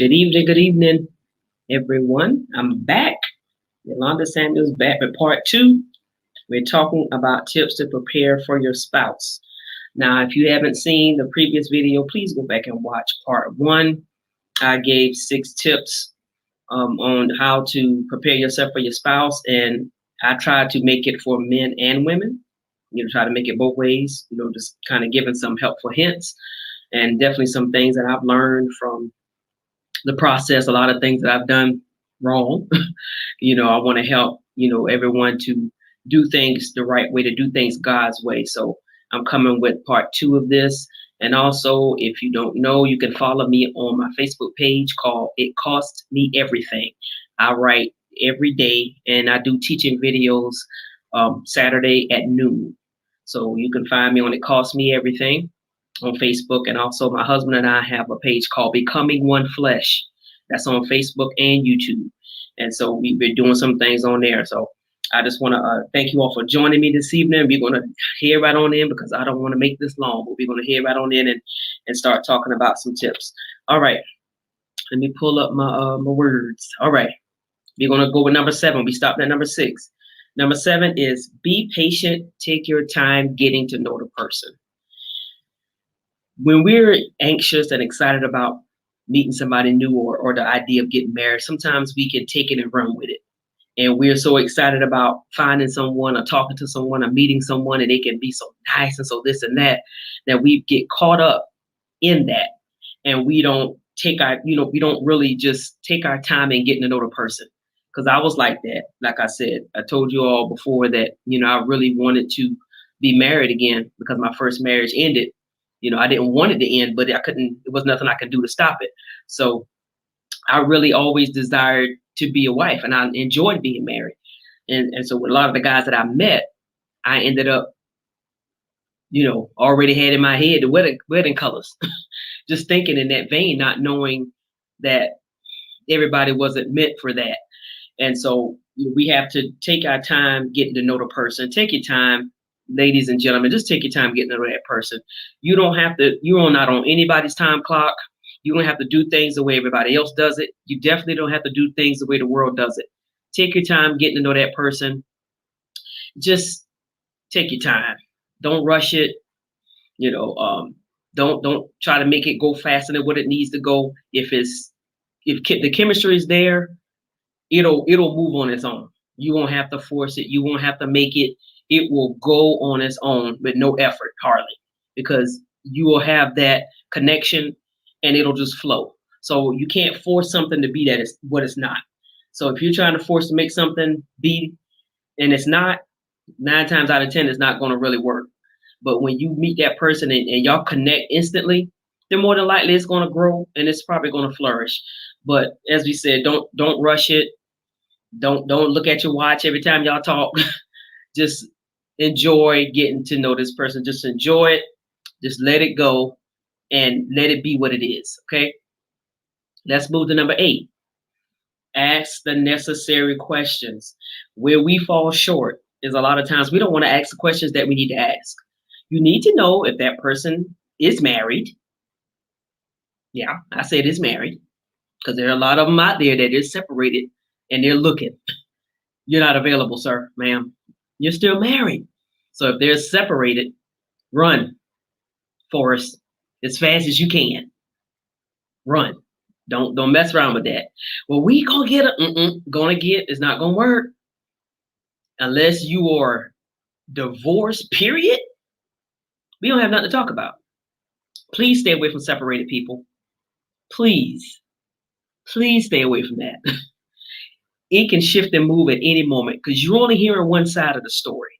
Good evening, everyone. I'm back. Yolanda Samuels back with part two. We're talking about tips to prepare for your spouse. Now, if you haven't seen the previous video, please go back and watch part one. I gave 6 tips on how to prepare yourself for your spouse, and I tried to make it for men and women. Try to make it both ways. Just kind of giving some helpful hints and definitely some things that I've learned from the process, a lot of things that I've done wrong. I want to help, everyone to do things the right way, to do things God's way. So I'm coming with part two of this. And also, if you don't know, you can follow me on my Facebook page called It Cost Me Everything. I write every day and I do teaching videos Saturday at noon. So you can find me on It Cost Me Everything on Facebook. And also my husband and I have a page called Becoming One Flesh. That's on Facebook and YouTube. And so we've been doing some things on there. So I just want to thank you all for joining me this evening. We're going to head right on in because I don't want to make this long, but we're going to head right on in and start talking about some tips. All right. Let me pull up my words. All right. We're going to go with number 7. We stopped at number 6. Number 7 is be patient. Take your time getting to know the person. When we're anxious and excited about meeting somebody new or the idea of getting married, sometimes we can take it and run with it. And we're so excited about finding someone or talking to someone or meeting someone, and they can be so nice and so this and that we get caught up in that. And we don't we don't really just take our time in getting to know the person. Because I was like that. Like I said, I told you all before that, I really wanted to be married again because my first marriage ended. I didn't want it to end, but it was nothing I could do to stop it. So I really always desired to be a wife, and I enjoyed being married. And so with a lot of the guys that I met, I ended up, already had in my head the wedding colors, just thinking in that vein, not knowing that everybody wasn't meant for that. And so we have to take our time getting to know the person. Take your time. Ladies and gentlemen, just take your time getting to know that person. You're not on anybody's time clock. You don't have to do things the way everybody else does it. You definitely don't have to do things the way the world does it. Take your time getting to know that person. Just take your time. Don't rush it. Don't try to make it go faster than what it needs to go. If the chemistry is there, it'll move on its own. You won't have to force it. You won't have to make it. It will go on its own with no effort, hardly, because you will have that connection and it'll just flow. So you can't force something to be that is what it's not. So if you're trying to force to make something be and it's not, 9 times out of 10, it's not going to really work. But when you meet that person and y'all connect instantly, then more than likely it's going to grow and it's probably going to flourish. But as we said, don't rush it. Don't look at your watch every time y'all talk. Just enjoy getting to know this person. Just enjoy it. Just let it go and let it be what it is. Okay. Let's move to number 8. Ask the necessary questions. Where we fall short is a lot of times we don't want to ask the questions that we need to ask. You need to know if that person is married. Yeah, I said is married because there are a lot of them out there that is separated and they're looking. You're not available, sir, ma'am. You're still married. So if they're separated, run, Forrest, as fast as you can. Run. Don't mess around with that. Well, we gonna get it's not gonna work. Unless you are divorced, period, we don't have nothing to talk about. Please stay away from separated people. Please stay away from that. It can shift and move at any moment because you're only hearing one side of the story.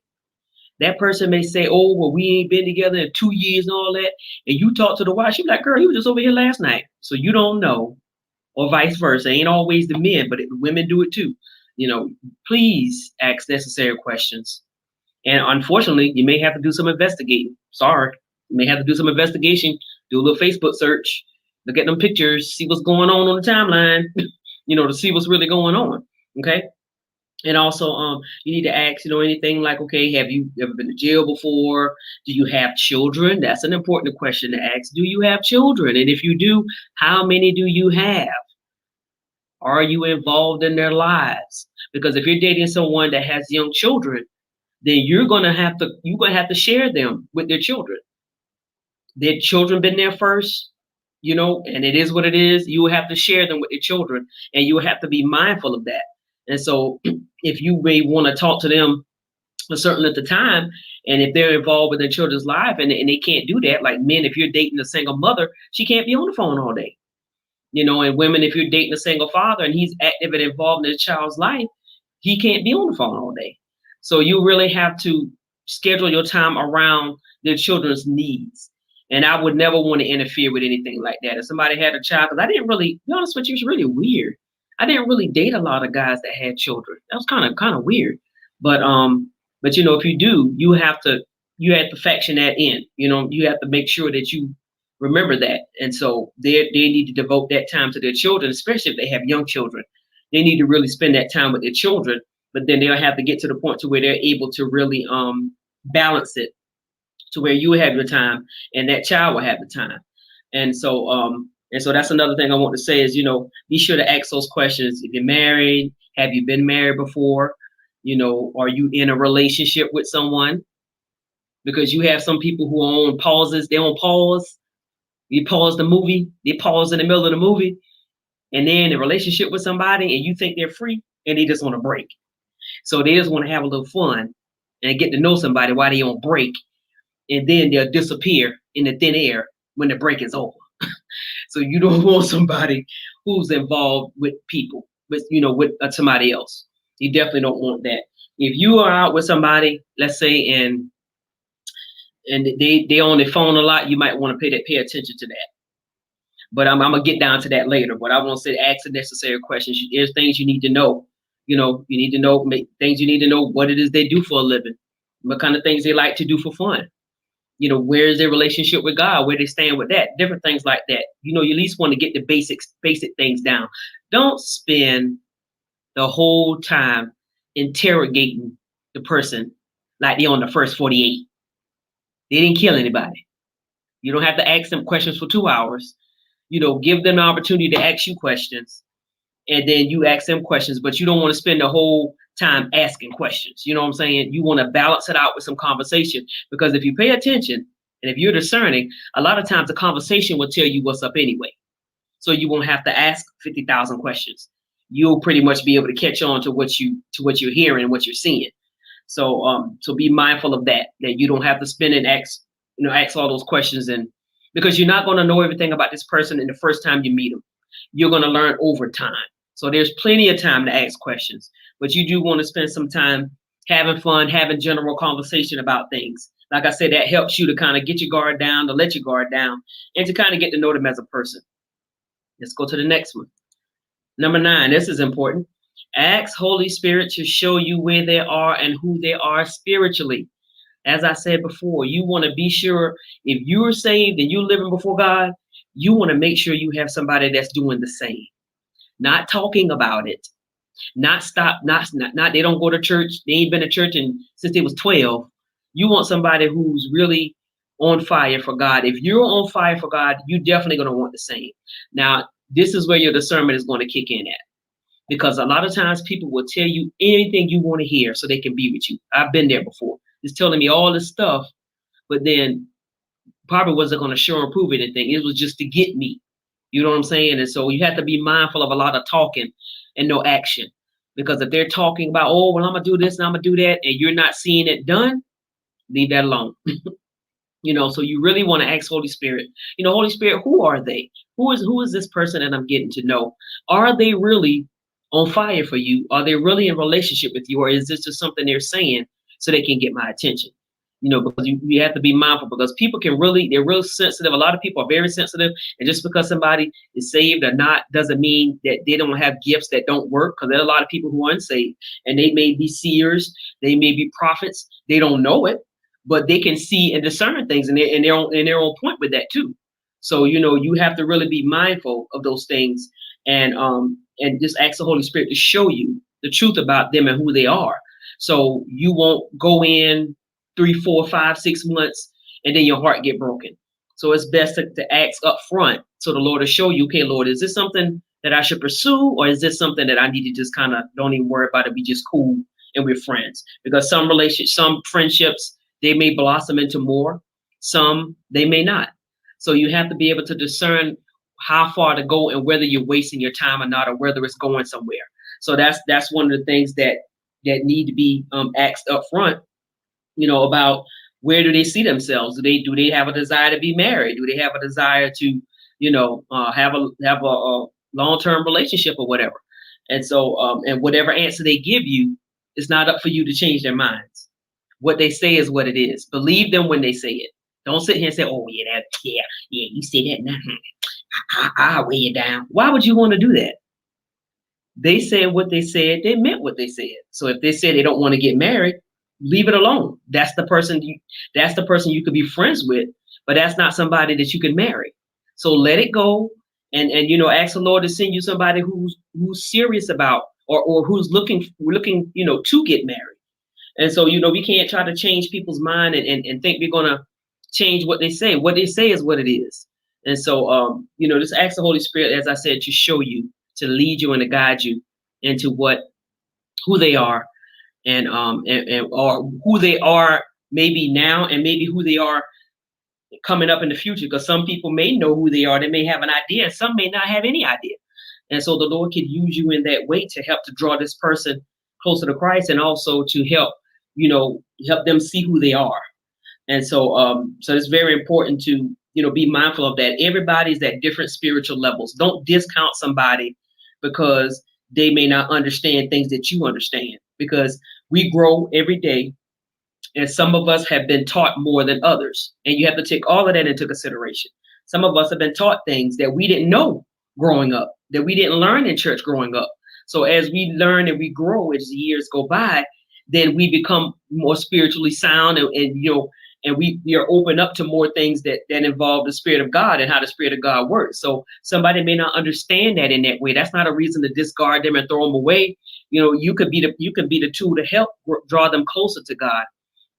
That person may say, oh, well, we ain't been together in 2 years and all that. And you talk to the wife, she's like, girl, you were just over here last night. So you don't know, or vice versa. Ain't always the men, but women do it too. Please ask necessary questions. And unfortunately, you may have to do some investigating. Sorry. You may have to do some investigation, do a little Facebook search, look at them pictures, see what's going on the timeline, to see what's really going on. Okay. And also, you need to ask, anything like, okay, have you ever been to jail before? Do you have children? That's an important question to ask. Do you have children? And if you do, how many do you have? Are you involved in their lives? Because if you're dating someone that has young children, then you're gonna have to share them with their children. Their children been there first, and it is what it is. You will have to share them with your children, and you will have to be mindful of that. And so, if you may want to talk to them a certain at the time, and if they're involved with their children's life, and they can't do that, like men, if you're dating a single mother, she can't be on the phone all day. And women, if you're dating a single father and he's active and involved in his child's life, he can't be on the phone all day. So you really have to schedule your time around their children's needs. And I would never want to interfere with anything like that. If somebody had a child, because I didn't really, to be honest with you, it's really weird. I didn't really date a lot of guys that had children. That was kind of weird. But if you do, you have to faction that in. You have to make sure that you remember that. And so they need to devote that time to their children, especially if they have young children. They need to really spend that time with their children, but then they'll have to get to the point to where they're able to really balance it to where you have your time and that child will have the time. And so that's another thing I want to say is, be sure to ask those questions. If you're married, have you been married before? Are you in a relationship with someone? Because you have some people who are on pauses. They're on pause. You pause the movie. They pause in the middle of the movie. And they're in a relationship with somebody and you think they're free and they just want to break. So they just want to have a little fun and get to know somebody while they're on break. And then they'll disappear in the thin air when the break is over. So you don't want somebody who's involved with people, with somebody else. You definitely don't want that. If you are out with somebody, let's say, and they on their phone a lot, you might want to pay attention to that. But I'm gonna get down to that later. But I want to say, ask the necessary questions. There's things you need to know. You need to know things you need to know. What it is they do for a living, what kind of things they like to do for fun. Where is their relationship with God? Where they stand with that? Different things like that. You at least want to get the basic things down. Don't spend the whole time interrogating the person like they're on the first 48. They didn't kill anybody. You don't have to ask them questions for 2 hours. Give them the opportunity to ask you questions, and then you ask them questions, but you don't want to spend the whole time asking questions. You know what I'm saying? You want to balance it out with some conversation, because if you pay attention and if you're discerning, a lot of times the conversation will tell you what's up anyway. So you won't have to ask 50,000 questions. You'll pretty much be able to catch on to what you're hearing and what you're seeing. So be mindful of that you don't have to spend and ask all those questions, and because you're not going to know everything about this person in the first time you meet them. You're going to learn over time. So there's plenty of time to ask questions, but you do want to spend some time having fun, having general conversation about things. Like I said, that helps you to kind of get your guard down, to let your guard down, and to kind of get to know them as a person. Let's go to the next one. Number 9, this is important. Ask Holy Spirit to show you where they are and who they are spiritually. As I said before, you want to be sure if you're saved and you're living before God, you want to make sure you have somebody that's doing the same. Not talking about it. Not they don't go to church. They ain't been to church since they was 12. You want somebody who's really on fire for God. If you're on fire for God, you're definitely going to want the same. Now, this is where your discernment is going to kick in at. Because a lot of times people will tell you anything you want to hear so they can be with you. I've been there before. It's telling me all this stuff, but then probably wasn't going to show or prove anything. It was just to get me. You know what I'm saying? And so you have to be mindful of a lot of talking and no action. Because if they're talking about, oh, well, I'm going to do this and I'm going to do that, and you're not seeing it done, leave that alone. So you really want to ask Holy Spirit, Holy Spirit, who are they? Who is this person that I'm getting to know? Are they really on fire for you? Are they really in relationship with you? Or is this just something they're saying so they can get my attention? Because you have to be mindful, because people they're real sensitive. A lot of people are very sensitive. And just because somebody is saved or not doesn't mean that they don't have gifts that don't work. Because there are a lot of people who are unsaved, and they may be seers, they may be prophets. They don't know it, but they can see and discern things, and they're on point with that too. So, you have to really be mindful of those things, and just ask the Holy Spirit to show you the truth about them and who they are. So you won't go in 3, 4, 5, 6 months and then your heart get broken. So it's best to ask up front so the Lord will show you, okay, Lord, is this something that I should pursue, or is this something that I need to just kind of don't even worry about it, be just cool and we're friends? Because some relationships, some friendships, they may blossom into more, some they may not. So you have to be able to discern how far to go and whether you're wasting your time or not, or whether it's going somewhere. So that's one of the things that need to be asked up front, about where do they see themselves? Do they have a desire to be married? Do they have a desire to, have a long-term relationship or whatever? And so, and whatever answer they give you, it's not up for you to change their minds. What they say is what it is. Believe them when they say it. Don't sit here and say, "Oh yeah, you say that now. I'll weigh you down." Why would you want to do that? They said what they said. They meant what they said. So if they say they don't want to get married, leave it alone. That's the person you could be friends with, but that's not somebody that you can marry. So let it go, and ask the Lord to send you somebody who's serious about, or who's looking to get married. And so we can't try to change people's mind and think we're gonna change what they say. What they say is what it is. And so just ask the Holy Spirit, as I said, to show you, to lead you and to guide you into who they are, and or who they are maybe now, and maybe who they are coming up in the future. Because some people may know who they are, they may have an idea, and some may not have any idea. And so the Lord can use you in that way to help to draw this person closer to Christ, and also to help them see who they are. And so so it's very important to be mindful of that. Everybody's at different spiritual levels. Don't discount somebody because they may not understand things that you understand, because we grow every day, and some of us have been taught more than others, and you have to take all of that into consideration. Some of us have been taught things that we didn't know growing up, that we didn't learn in church growing up. So as we learn and we grow, as the years go by, then we become more spiritually sound, and we are open up to more things that involve the Spirit of God and how the Spirit of God works. So somebody may not understand that in that way. That's not a reason to discard them and throw them away. You could be the tool to help draw them closer to God.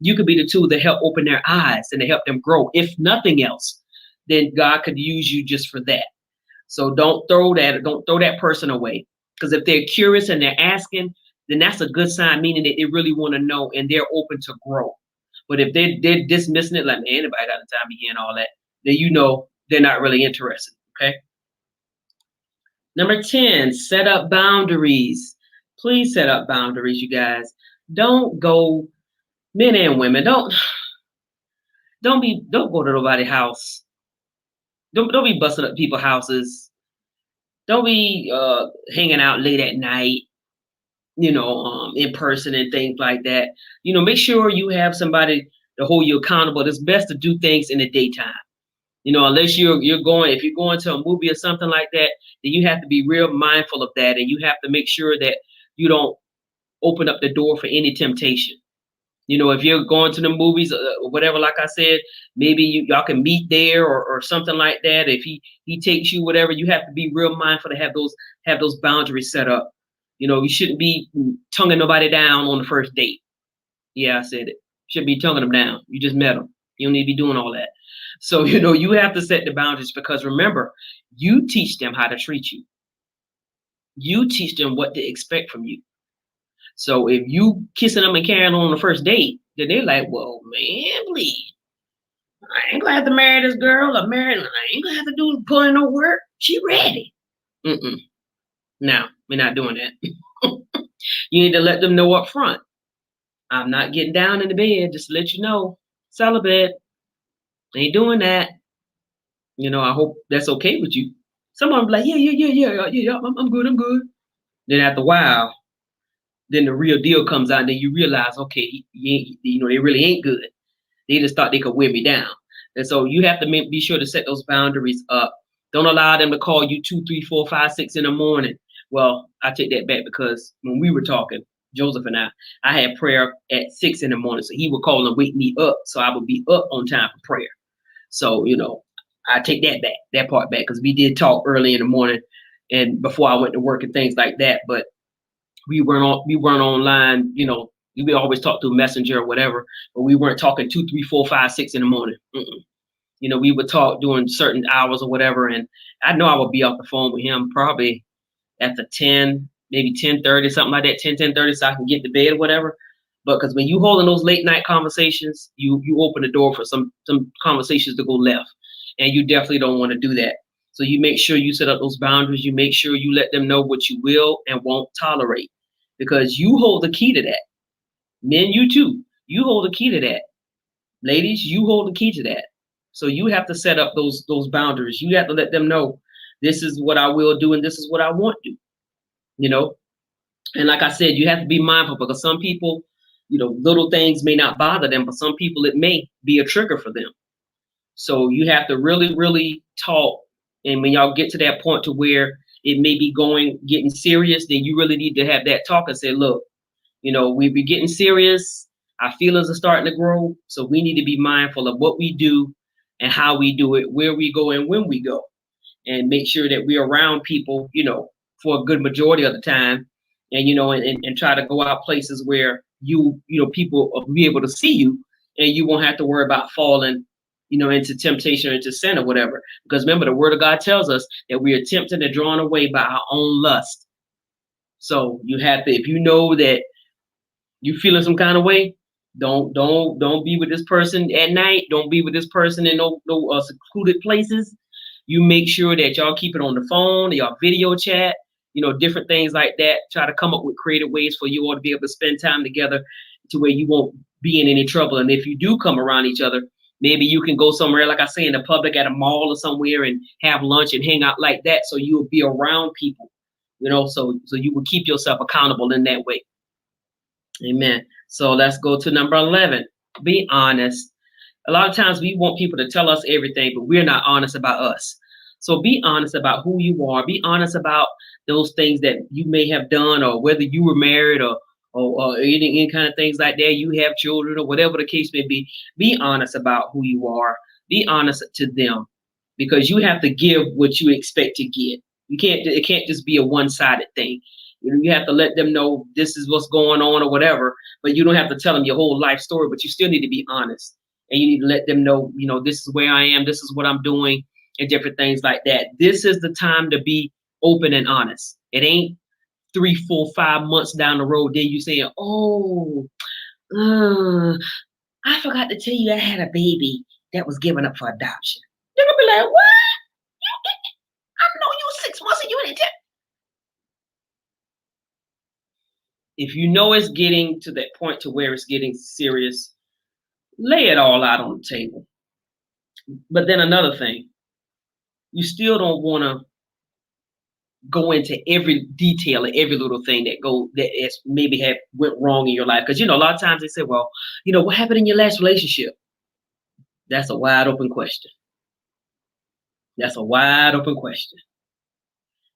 You could be the tool to help open their eyes and to help them grow. If nothing else, then God could use you just for that. So don't throw that person away, because if they're curious and they're asking, then that's a good sign, meaning that they really want to know and they're open to grow. But if they're dismissing it, like, man, anybody got the time to hear and all that, then they're not really interested. Okay. Number 10, set up boundaries. Please set up boundaries, you guys. Don't go, men and women, don't go to nobody's house. Don't be busting up people's houses. Don't be hanging out late at night, in person and things like that. Make sure you have somebody to hold you accountable. It's best to do things in the daytime. Unless if you're going to a movie or something like that, then you have to be real mindful of that, and you have to make sure that you don't open up the door for any temptation. If you're going to the movies or whatever, like I said, maybe y'all can meet there or something like that. If he takes you, whatever, you have to be real mindful to have those boundaries set up. You shouldn't be tonguing nobody down on the first date. Yeah, I said it. Shouldn't be tonguing them down. You just met them. You don't need to be doing all that. So, you have to set the boundaries, because remember, you teach them how to treat you. You teach them what to expect from you. So if you kissing them and carrying on the first date, then they're like, well, man, please, I ain't gonna have to marry this girl or marry. I ain't gonna have to put in no work. She ready. No, we're not doing that. You need to let them know up front. I'm not getting down in the bed. Just to let you know, celibate. Ain't doing that. I hope that's okay with you. Someone be like, yeah, I'm good. Then after a while, then the real deal comes out, and then you realize, okay, they really ain't good. They just thought they could wear me down. And so you have to be sure to set those boundaries up. Don't allow them to call you 2, 3, 4, 5, 6 in the morning. Well, I take that back, because when we were talking, Joseph and I had prayer at 6 in the morning. So he would call and wake me up, so I would be up on time for prayer. So, I take that part back, because we did talk early in the morning and before I went to work and things like that. But we weren't online, we always talk through Messenger or whatever, but we weren't talking 2, 3, 4, 5, 6 in the morning. We would talk during certain hours or whatever, and I know I would be off the phone with him probably after 10, maybe 10:30, something like that, 10:30, so I can get to bed or whatever. But because when you holding those late night conversations, you open the door for some conversations to go left, and you definitely don't want to do that. So you make sure you set up those boundaries. You make sure you let them know what you will and won't tolerate, because you hold the key to that. Men, you too. You hold the key to that. Ladies, you hold the key to that. So you have to set up those boundaries. You have to let them know this is what I will do and this is what I won't do. You know, and like I said, you have to be mindful, because some people, little things may not bother them, but some people it may be a trigger for them. So you have to really, really talk. And when y'all get to that point to where it may be getting serious, then you really need to have that talk and say, look, we be getting serious. Our feelings are starting to grow. So we need to be mindful of what we do and how we do it, where we go and when we go, and make sure that we're around people, for a good majority of the time. And, and try to go out places where people will be able to see you, and you won't have to worry about falling, into temptation or into sin or whatever. Because remember, the word of God tells us that we are tempted and drawn away by our own lust. So you have to, if you know that you feeling some kind of way, don't be with this person at night. Don't be with this person in no secluded places. You make sure that y'all keep it on the phone, y'all video chat, different things like that. Try to come up with creative ways for you all to be able to spend time together to where you won't be in any trouble. And if you do come around each other, maybe you can go somewhere, like I say, in the public, at a mall or somewhere, and have lunch and hang out like that. So you'll be around people, so you will keep yourself accountable in that way. Amen. So let's go to number 11. Be honest. A lot of times we want people to tell us everything, but we're not honest about us. So be honest about who you are. Be honest about those things that you may have done, or whether you were married or any kind of things like that. You have children or whatever the case may be. Be honest about who you are. Be honest to them, because you have to give what you expect to get. It can't just be a one-sided thing. You have to let them know this is what's going on or whatever, but you don't have to tell them your whole life story, but you still need to be honest. And you need to let them know, this is where I am, this is what I'm doing, and different things like that. This is the time to be open and honest. It ain't 3, 4, 5 months down the road, then you saying, oh, I forgot to tell you I had a baby that was given up for adoption. They're going to be like, what? I know you 6 months and you didn't tell. If you know it's getting to that point to where it's getting serious, lay it all out on the table. But then another thing, you still don't want to go into every detail and every little thing that maybe went wrong in your life. Because, a lot of times they say, well, what happened in your last relationship? That's a wide open question. That's a wide open question.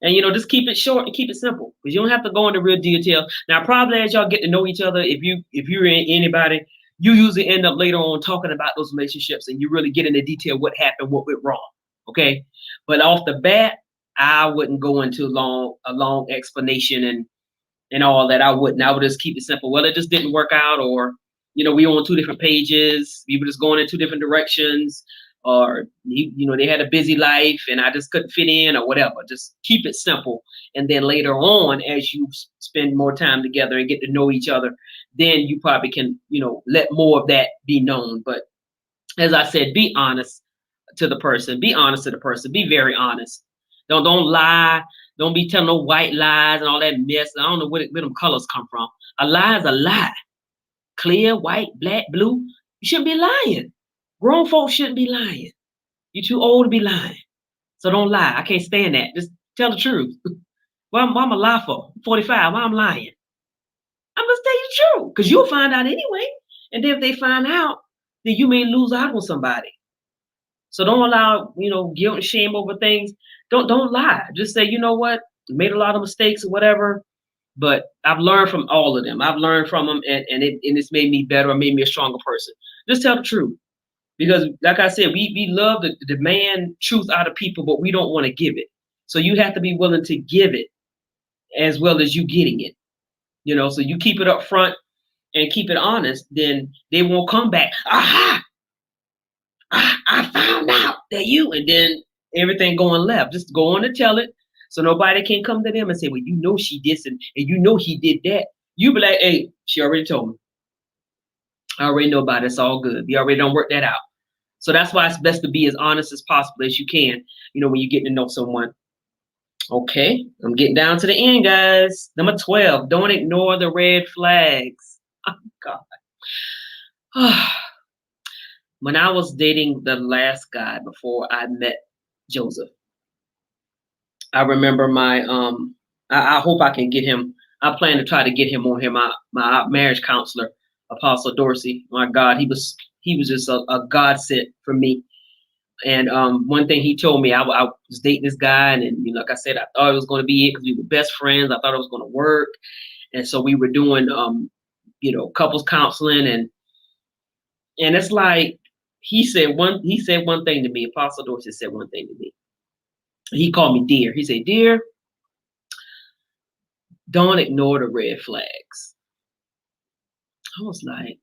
And, just keep it short and keep it simple, because you don't have to go into real detail. Now, probably as y'all get to know each other, if you're in anybody, you usually end up later on talking about those relationships, and you really get into detail what happened, what went wrong. Okay. But off the bat, I wouldn't go into a long explanation and all that. I wouldn't. I would just keep it simple. Well, it just didn't work out, or, we were on 2 different pages. We were just going in 2 different directions, or, they had a busy life and I just couldn't fit in, or whatever. Just keep it simple. And then later on, as you spend more time together and get to know each other, then you probably can, let more of that be known. But as I said, be honest to the person. Be honest to the person. Be very honest. Don't lie. Don't be telling no white lies and all that mess. I don't know where them colors come from. A lie is a lie. Clear, white, black, blue. You shouldn't be lying. Grown folks shouldn't be lying. You're too old to be lying. So don't lie. I can't stand that. Just tell the truth. Why am I lie for? I'm 45. Why I'm lying? I'm going to tell you the truth, because you'll find out anyway. And then if they find out, then you may lose out on somebody. So don't allow, guilt and shame over things. Don't lie. Just say, you know what? I made a lot of mistakes or whatever, but I've learned from all of them. I've learned from them, and it's made me better, or made me a stronger person. Just tell the truth. Because like I said, we love to demand truth out of people, but we don't want to give it. So you have to be willing to give it as well as you getting it. So you keep it up front and keep it honest, then they won't come back. Aha! I found out that you, and then everything going left. Just go on and tell it. So nobody can come to them and say, well, you know she did and you know he did that. You be like, hey, she already told me. I already know about it. It's all good. We already don't work that out. So that's why it's best to be as honest as possible as you can, when you get to know someone. Okay, I'm getting down to the end, guys. Number 12, don't ignore the red flags. Oh, God. When I was dating the last guy before I met Joseph, I remember my I hope I can get him. I plan to try to get him on here. My marriage counselor, Apostle Dorsey. My God, he was just a godsend for me. And one thing he told me, I was dating this guy, and like I said, I thought it was going to be it because we were best friends. I thought it was going to work, and so we were doing couples counseling, and it's like he said one thing to me. Apostle Dorsey said one thing to me. He called me dear. He said, dear, don't ignore the red flags. I was like,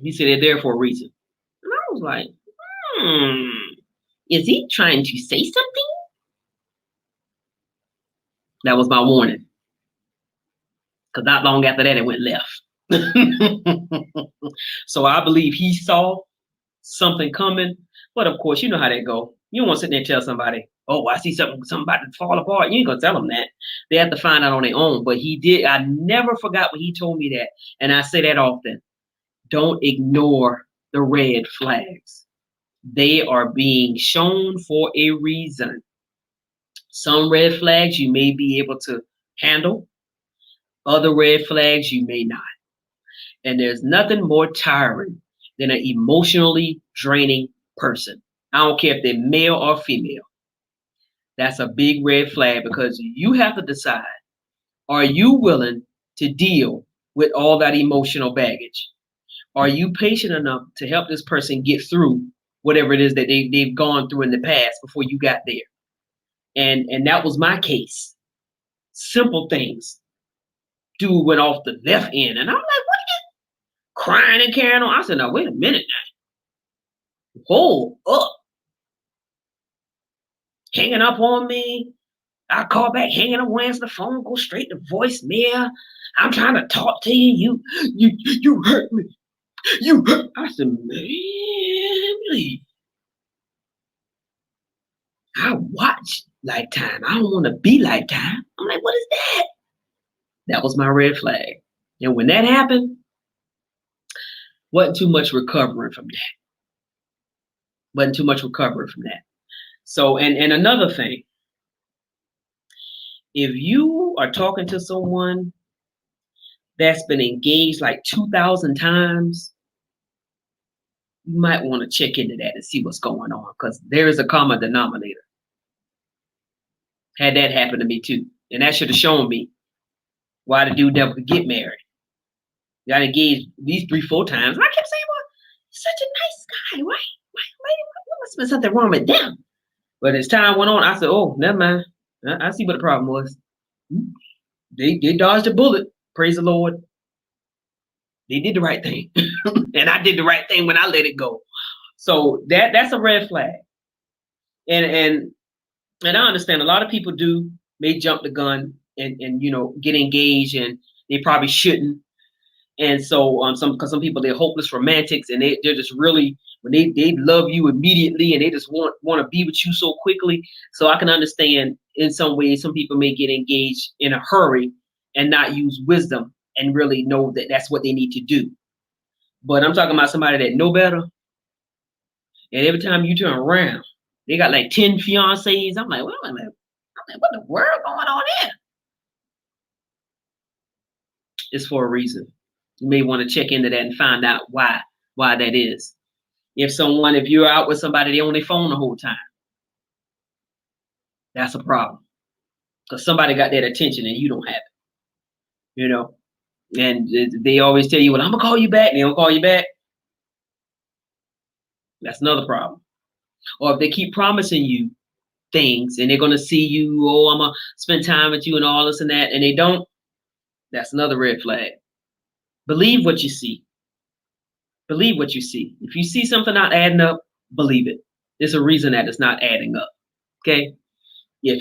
He said they're there for a reason. And I was like, is he trying to say something? That was my warning. Because not long after that, it went left. So I believe he saw something coming. But of course, you know how that go. You don't want to sit there and tell somebody, oh, I see something about to fall apart. You ain't going to tell them that. They have to find out on their own. But he did. I never forgot when he told me that. And I say that often. Don't ignore the red flags. They are being shown for a reason. Some red flags you may be able to handle. Other red flags you may not. And there's nothing more tiring than an emotionally draining person. I don't care if they're male or female. That's a big red flag because you have to decide, are you willing to deal with all that emotional baggage? Are you patient enough to help this person get through whatever it is that they've gone through in the past before you got there? And that was my case. Simple things. Dude went off the left end. And I'm like, what are you crying and carrying on? I said, now, wait a minute now. Hold up. Hanging up on me. I call back, hanging up, answer the phone, go straight to voicemail. I'm trying to talk to you. You hurt me. You hurt. I said, man, please. I watch Lifetime. I don't want to be Lifetime. I'm like, what is that? That was my red flag. And when that happened, wasn't too much recovering from that. So, and another thing, if you are talking to someone that's been engaged like 2,000 times, you might want to check into that and see what's going on, because there is a common denominator. Had that happen to me too. And that should have shown me why the dude never could get married. Got engaged these 3-4 times. And I kept saying, well, he's such a nice guy. Why must have been something wrong with them? But as time went on, I said, oh, never mind. I see what the problem was. They dodged a bullet. Praise the Lord. They did the right thing. And I did the right thing when I let it go. So that's a red flag. And I understand a lot of people may jump the gun and get engaged, and they probably shouldn't. And so because some people, they're hopeless romantics, and they're just really, when they love you immediately and they just want to be with you so quickly. So I can understand in some ways some people may get engaged in a hurry and not use wisdom and really know that that's what they need to do. But I'm talking about somebody that know better. And every time you turn around, they got like 10 fiancés. I'm like, wait a minute. What the world going on there? It's for a reason. You may want to check into that and find out why that is. If you're out with somebody, they on their phone the whole time, that's a problem. Because somebody got that attention and you don't have it. And they always tell you, well, I'm going to call you back. They don't call you back. That's another problem. Or if they keep promising you things and they're going to see you, oh, I'm going to spend time with you and all this and that, and they don't, that's another red flag. Believe what you see. Believe what you see. If you see something not adding up, believe it. There's a reason that it's not adding up. Okay? If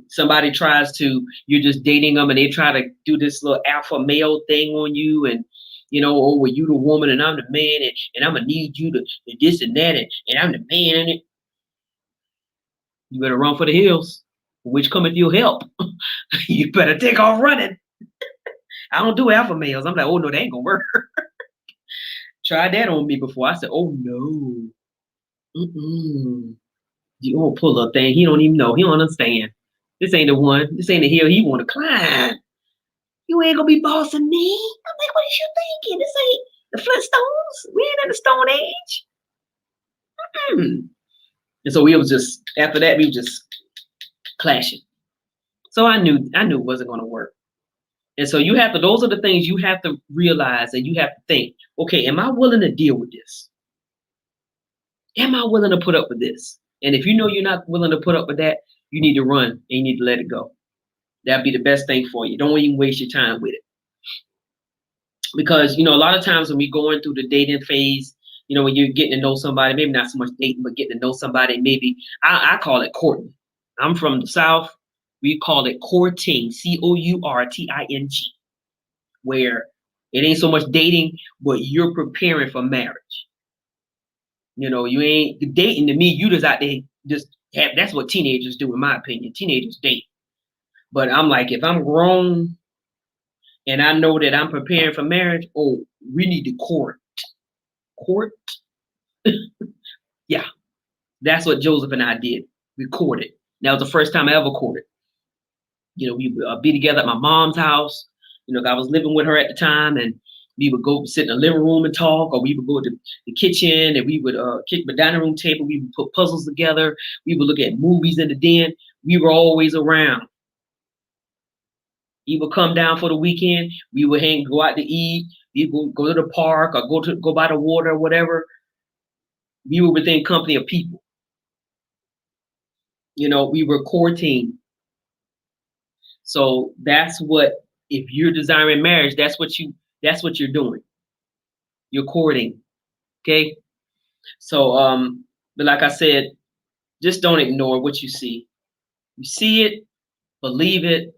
somebody tries to, you're just dating them and they try to do this little alpha male thing on you, and oh, well, you the woman and I'm the man, and I'm gonna need you to this and that, and I'm the man, and you better run for the hills, which cometh your help. You better take off running. I don't do alpha males. I'm like, oh no, they ain't gonna work. Tried that on me before. I said, oh no. You won't pull up thing. He don't even know. He don't understand. This ain't the one. This ain't the hill he want to climb. You ain't gonna be bossing me. I'm like, what is you thinking? This ain't the Flintstones. We ain't in the Stone Age. And so we was just, after that, we were just clashing. So I knew it wasn't gonna work. And so you have to, those are the things you have to realize, and you have to think, okay, am I willing to deal with this? Am I willing to put up with this? And if you know you're not willing to put up with that, you need to run and you need to let it go. That'd be the best thing for you. Don't even waste your time with it. Because, a lot of times when we're going through the dating phase, when you're getting to know somebody, maybe not so much dating, but getting to know somebody, maybe, I call it courting. I'm from the South. We call it courting, courting, where it ain't so much dating, but you're preparing for marriage. You ain't dating to me. You just out there just have, that's what teenagers do, in my opinion. Teenagers date. But I'm like, if I'm grown and I know that I'm preparing for marriage, oh, we need to court. Court? Yeah. That's what Joseph and I did. We courted. That was the first time I ever courted. We would be together at my mom's house. I was living with her at the time, and we would go sit in the living room and talk, or we would go to the kitchen and we would kick the dining room table. We would put puzzles together. We would look at movies in the den. We were always around. He would come down for the weekend. We would go out to eat. We would go to the park or go by the water or whatever. We were within company of people. We were courting. So that's what, if you're desiring marriage, that's what you're doing. You're courting. Okay. So, but like I said, just don't ignore what you see. You see it, believe it,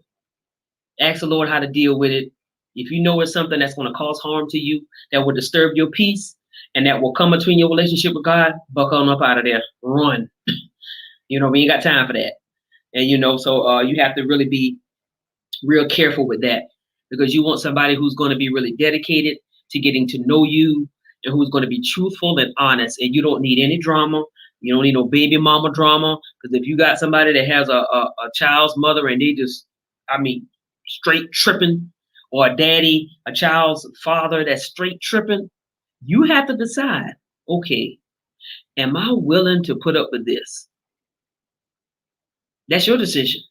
ask the Lord how to deal with it. If you know it's something that's going to cause harm to you, that will disturb your peace, and that will come between your relationship with God, buckle on up out of there. Run. We ain't got time for that. And, so you have to really be real careful with that, because you want somebody who's going to be really dedicated to getting to know you, and who's going to be truthful and honest. And you don't need any drama. You don't need no baby mama drama. Because if you got somebody that has a child's mother and they just, straight tripping, or a child's father that's straight tripping, you have to decide, okay, am I willing to put up with this? That's your decision.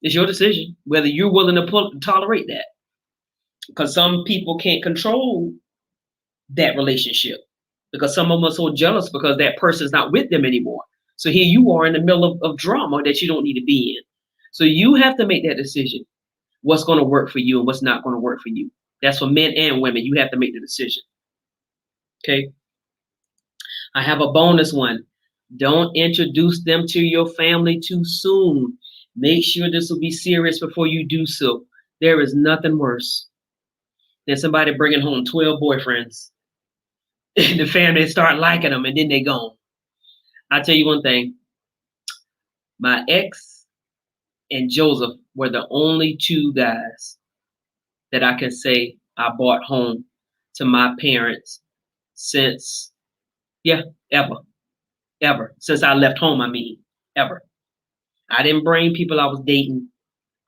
It's your decision whether you're willing to tolerate that. Because some people can't control that relationship, because some of them are so jealous because that person's not with them anymore. So here you are in the middle of drama that you don't need to be in. So you have to make that decision. What's going to work for you and what's not going to work for you. That's for men and women. You have to make the decision. Okay. I have a bonus one. Don't introduce them to your family too soon. Make sure this will be serious before you do so. There is nothing worse than somebody bringing home 12 boyfriends. And the family start liking them, and then they gone. I'll tell you one thing. My ex and Joseph were the only two guys that I can say I brought home to my parents since, ever. Since I left home, ever. I didn't bring people I was dating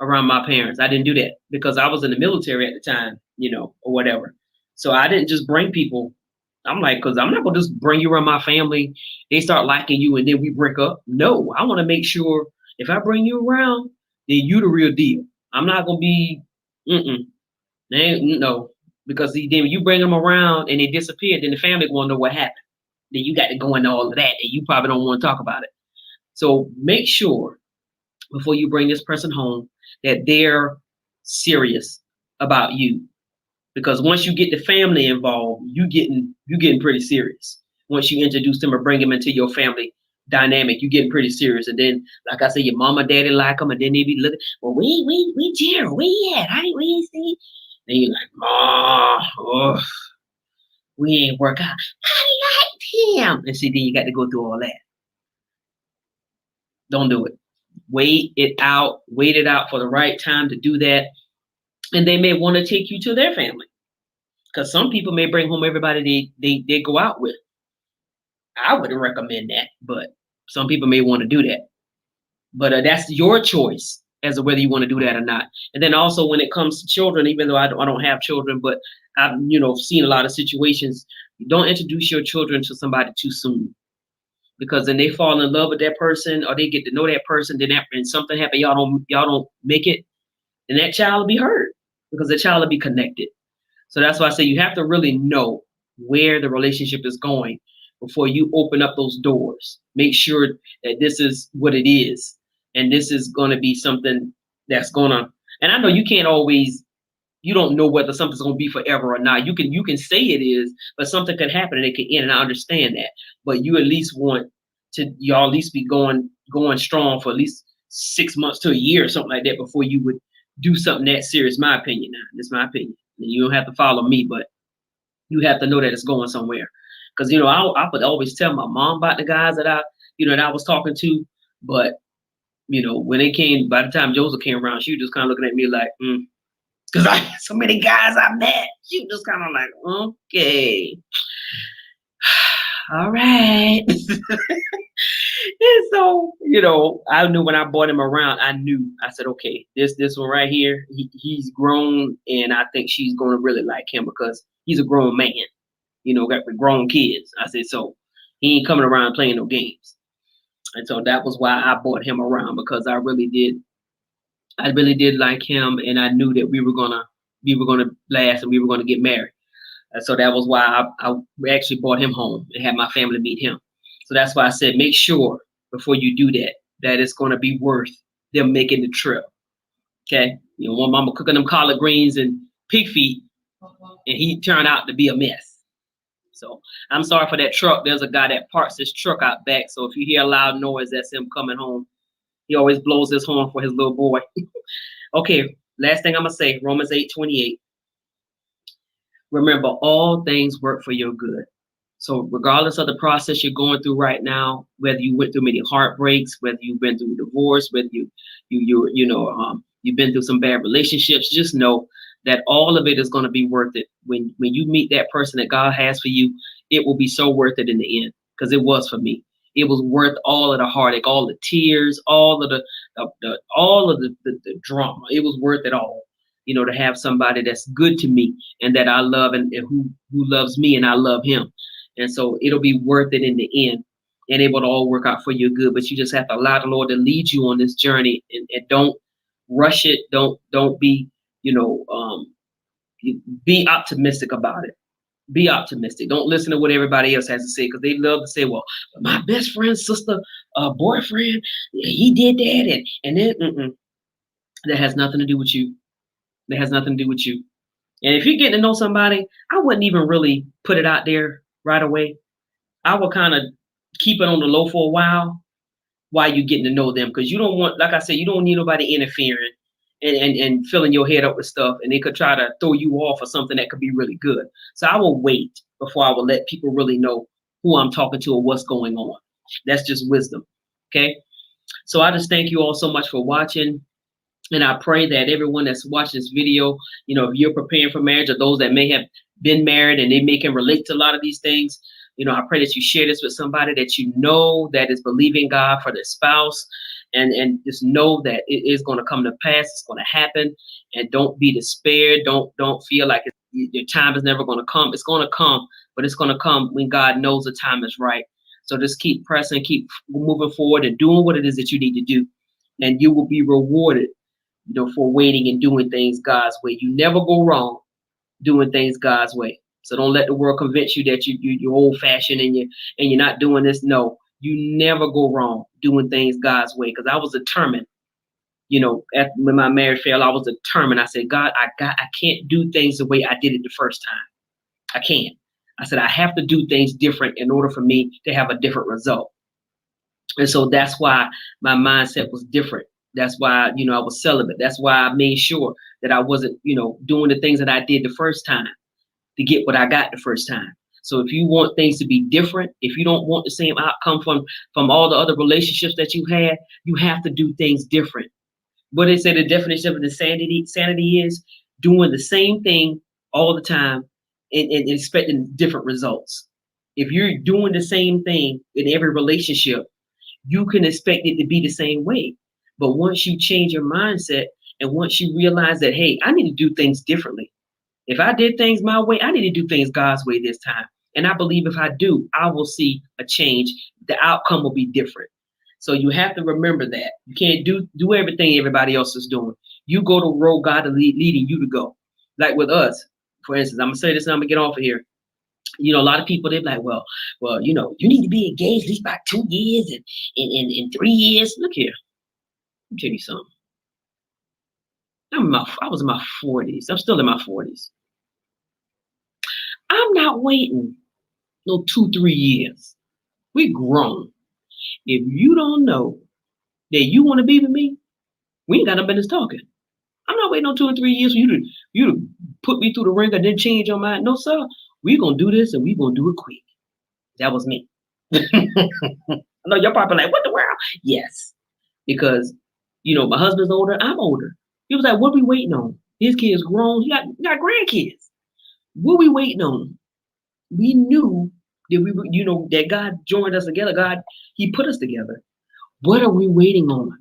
around my parents. I didn't do that because I was in the military at the time, or whatever. So I didn't just bring people. I'm like, because I'm not going to just bring you around my family. They start liking you and then we break up. No, I want to make sure if I bring you around, then you the real deal. I'm not going to be, no. Because then you bring them around and they disappear, then the family want to know what happened. Then you got to go into all of that and you probably don't want to talk about it. So make sure before you bring this person home that they're serious about you. Because once you get the family involved, you getting pretty serious. Once you introduce them or bring them into your family, dynamic. You getting pretty serious, and then, like I said, your mama, daddy like them, and then they be looking. Well, we Gerald, where he at? We ain't see. Then you like, oh, we ain't work out. I liked him, and see, then you got to go through all that. Don't do it. Wait it out. Wait it out for the right time to do that, and they may want to take you to their family, because some people may bring home everybody they go out with. I wouldn't recommend that, but some people may want to do that. But that's your choice as to whether you want to do that or not. And then also when it comes to children, even though I don't have children, but I've seen a lot of situations. Don't introduce your children to somebody too soon, because then they fall in love with that person, or they get to know that person. Then and something happen, y'all don't make it, and that child will be hurt because the child will be connected. So that's why I say you have to really know where the relationship is going before you open up those doors. Make sure that this is what it is, and this is going to be something that's going to. And I know you can't always. You don't know whether something's going to be forever or not. You can say it is, but something could happen and it could end. And I understand that, but you at least want to y'all at least be going strong for at least 6 months to a year or something like that before you would do something that serious. My opinion. Now, that's my opinion. And you don't have to follow me, but you have to know that it's going somewhere. Because I would always tell my mom about the guys that I was talking to, but when they came, by the time Joseph came around, she was just kind of looking at me like, because I had so many guys I met. She was just kind of like, okay, all right. And so, I knew when I brought him around, I said, okay, this one right here, he's grown, and I think she's going to really like him because he's a grown man, got the grown kids. I said, so he ain't coming around playing no games. And so that was why I brought him around, because I really did like him, and I knew that we were gonna last and we were gonna get married. And so that was why I actually brought him home and had my family meet him. So that's why I said, make sure before you do that it's going to be worth them making the trip. Okay. One mama cooking them collard greens and pig feet, and he turned out to be a mess. So I'm sorry for that truck. There's a guy that parks his truck out back. So if you hear a loud noise, that's him coming home. He always blows his horn for his little boy. Okay. Last thing I'm going to say, Romans 8:28. Remember, all things work for your good. So regardless of the process you're going through right now, whether you went through many heartbreaks, whether you've been through divorce, whether you've been through some bad relationships, just know that all of it is going to be worth it. When you meet that person that God has for you, it will be so worth it in the end, because it was for me. It was worth all of the heartache, all the tears, all of the drama. It was worth it all. To have somebody that's good to me and that I love, and who loves me and I love him. And so it'll be worth it in the end, and it will all work out for your good. But you just have to allow the Lord to lead you on this journey, and don't rush it. Don't be, be optimistic about it. Be optimistic. Don't listen to what everybody else has to say, because they love to say, well, my best friend's sister, boyfriend, he did that. And then that has nothing to do with you. That has nothing to do with you. And if you're getting to know somebody, I wouldn't even really put it out there right away. I would kind of keep it on the low for a while you're getting to know them, because you don't want, like I said, you don't need nobody interfering and filling your head up with stuff, and they could try to throw you off of something that could be really good. So I will wait before I will let people really know who I'm talking to or what's going on. That's just wisdom. Okay. So I just thank you all so much for watching. And I pray that everyone that's watching this video, if you're preparing for marriage, or those that may have been married and they can relate to a lot of these things, I pray that you share this with somebody that that is believing God for their spouse, and just know that it is going to come to pass. It's going to happen, and don't be despaired. Don't feel like your time is never going to come. It's going to come, but it's going to come when God knows the time is right. So just keep pressing, keep moving forward, and doing what it is that you need to do, and you will be rewarded for waiting and doing things God's way. You never go wrong doing things God's way. So don't let the world convince you that you're old fashioned and you're not doing this. No, you never go wrong doing things God's way. Because I was determined, when my marriage failed, I was determined. I said, God, I can't do things the way I did it the first time. I can't. I said, I have to do things different in order for me to have a different result. And so that's why my mindset was different. That's why, I was celibate. That's why I made sure that I wasn't, doing the things that I did the first time to get what I got the first time. So if you want things to be different, if you don't want the same outcome from all the other relationships that you had, you have to do things different. What they say the definition of insanity is doing the same thing all the time and expecting different results. If you're doing the same thing in every relationship, you can expect it to be the same way. But once you change your mindset and once you realize that, hey, I need to do things differently. If I did things my way, I need to do things God's way this time. And I believe if I do, I will see a change. The outcome will be different. So you have to remember that. You can't do everything everybody else is doing. You go the road God is leading you to go. Like with us, for instance, I'm going to say this and I'm going to get off of here. A lot of people, they're like, well, you need to be engaged at least about 2 years and 3 years. Look here. Let me tell you something. I was in my 40s. I'm still in my 40s. I'm not waiting no 2-3 years. We grown. If you don't know that you want to be with me, we ain't got no business talking. I'm not waiting on 2 or 3 years for you to put me through the ringer and then change your mind. No, sir. We're going to do this and we're going to do it quick. That was me. I know you're probably like, what the world? Yes. Because, my husband's older. I'm older. He was like, what are we waiting on? His kid's grown. He got grandkids. What are we waiting on? We knew that that God joined us together. God, he put us together. What are we waiting on?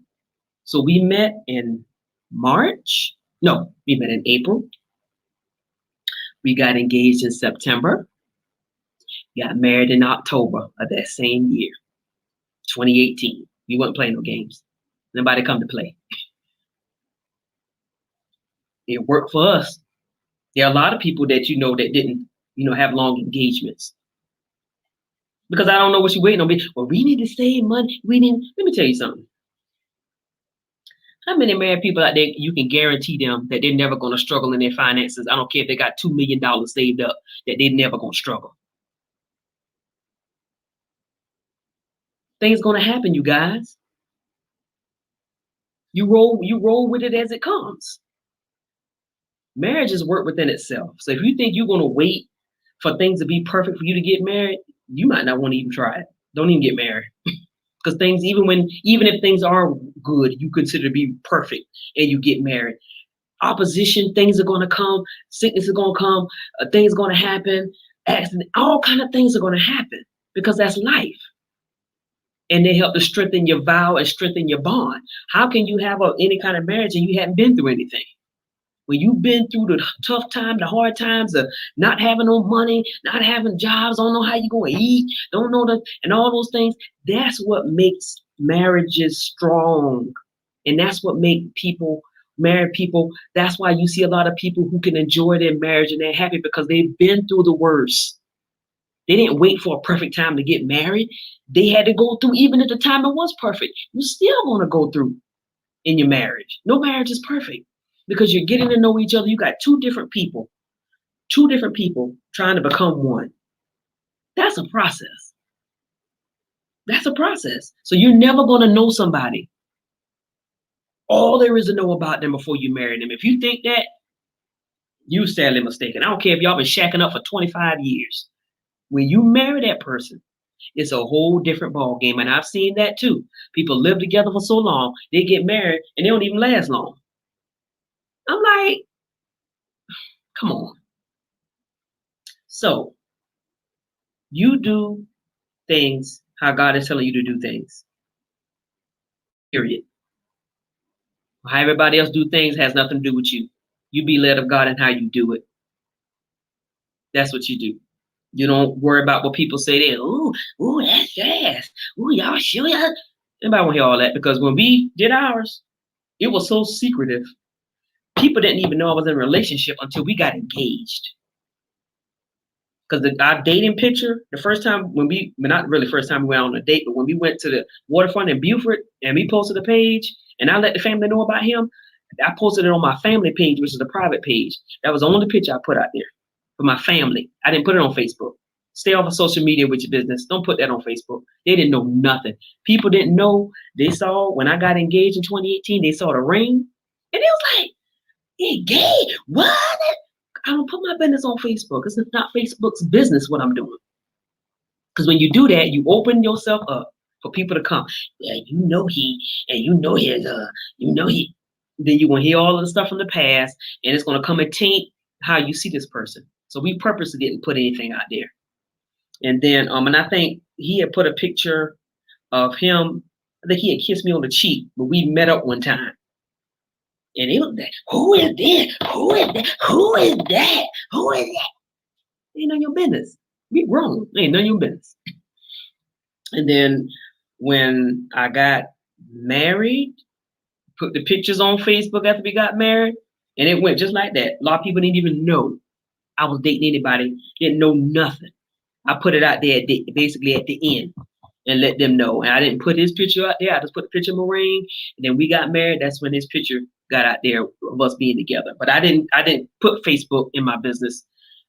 So we met in March. No, we met in April. We got engaged in September. Got married in October of that same year, 2018. We weren't playing no games. Nobody come to play. It worked for us. There are a lot of people that that didn't, have long engagements. Because I don't know what you're waiting on. Well, we need to save money. Let me tell you something. How many married people out there you can guarantee them that they're never going to struggle in their finances? I don't care if they got $2 million saved up, that they're never going to struggle. Things going to happen, you guys. You roll with it as it comes. Marriage is work within itself. So if you think you're going to wait for things to be perfect for you to get married, you might not want to even try it. Don't even get married. Because things, even if things are good, you consider to be perfect and you get married. Opposition, things are going to come, sickness is going to come, things are going to happen, accident, all kind of things are going to happen because that's life. And they help to strengthen your vow and strengthen your bond. How can you have any kind of marriage and you haven't been through anything? When you've been through the tough time, the hard times of not having no money, not having jobs, don't know how you're going to eat, don't know and all those things, that's what makes marriages strong. And that's what makes married people, that's why you see a lot of people who can enjoy their marriage and they're happy because they've been through the worst. They didn't wait for a perfect time to get married. They had to go through, even at the time it was perfect. You still want to go through in your marriage. No marriage is perfect because you're getting to know each other. You got two different people trying to become one. That's a process. That's a process. So you're never going to know somebody. All there is to know about them before you marry them. If you think that, you're sadly mistaken. I don't care if y'all been shacking up for 25 years. When you marry that person, it's a whole different ball game. And I've seen that too. People live together for so long, they get married and they don't even last long. I'm like, come on. So you do things how God is telling you to do things. Period. How everybody else do things has nothing to do with you. You be led of God in how you do it. That's what you do. You don't worry about what people say there. Ooh, that's fast. Ooh, y'all sure? Anybody want to hear all that? Because when we did ours, it was so secretive. People didn't even know I was in a relationship until we got engaged. Because our dating picture, the first time not really first time we went on a date, but when we went to the waterfront in Beaufort and we posted a page and I let the family know about him, I posted it on my family page, which is a private page. That was the only picture I put out there for my family. I didn't put it on Facebook. Stay off of social media with your business. Don't put that on Facebook. They didn't know nothing. People didn't know. They saw when I got engaged in 2018, they saw the ring. And it was like, engaged? What? I don't put my business on Facebook. It's not Facebook's business what I'm doing. Because when you do that, you open yourself up for people to come. Yeah, you know he, and you know his, you know he. Then you're going to hear all of the stuff from the past, and it's going to come and taint how you see this person. So we purposely didn't put anything out there. And then, and I think he had put a picture of him. I think he had kissed me on the cheek, but we met up one time. And it was like, who is this? Who is that? Who is that? Who is that? Ain't none of your business. Be wrong. Ain't none of your business. And then when I got married, put the pictures on Facebook after we got married, and it went just like that. A lot of people didn't even know I was dating anybody, didn't know nothing. I put it out there basically at the end and let them know. And I didn't put his picture out there. I just put the picture of my ring. And then we got married. That's when his picture got out there of us being together. But I didn't put Facebook in my business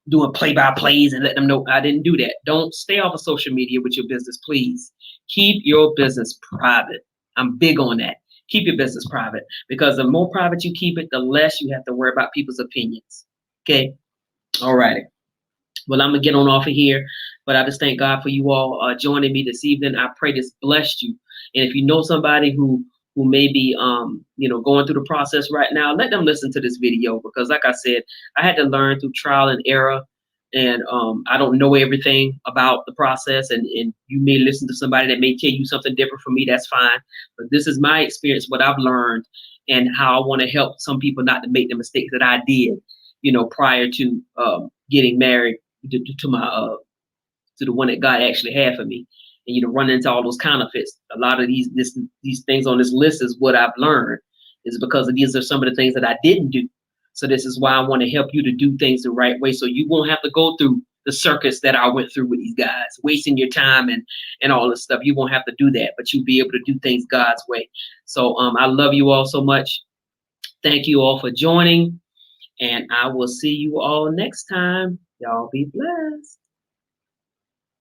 doing play-by-plays and let them know. I didn't do that. Don't stay off of social media with your business, please. Keep your business private. I'm big on that. Keep your business private, because the more private you keep it, the less you have to worry about people's opinions. Okay? All righty. Well, I'm going to get on off of here, but I just thank God for you all joining me this evening. I pray this blessed you. And if you know somebody who may be, going through the process right now, let them listen to this video, because like I said, I had to learn through trial and error, and I don't know everything about the process, and you may listen to somebody that may tell you something different from me. That's fine. But this is my experience, what I've learned, and how I want to help some people not to make the mistakes that I did, prior to getting married to my to the one that God actually had for me. And run into all those counterfeits. A lot of these things on this list is what I've learned, is because these are some of the things that I didn't do. So this is why I want to help you to do things the right way, so you won't have to go through the circus that I went through with these guys, wasting your time and all this stuff. You won't have to do that, but you'll be able to do things God's way. So I love you all so much. Thank you all for joining, and I will see you all next time. Y'all be blessed.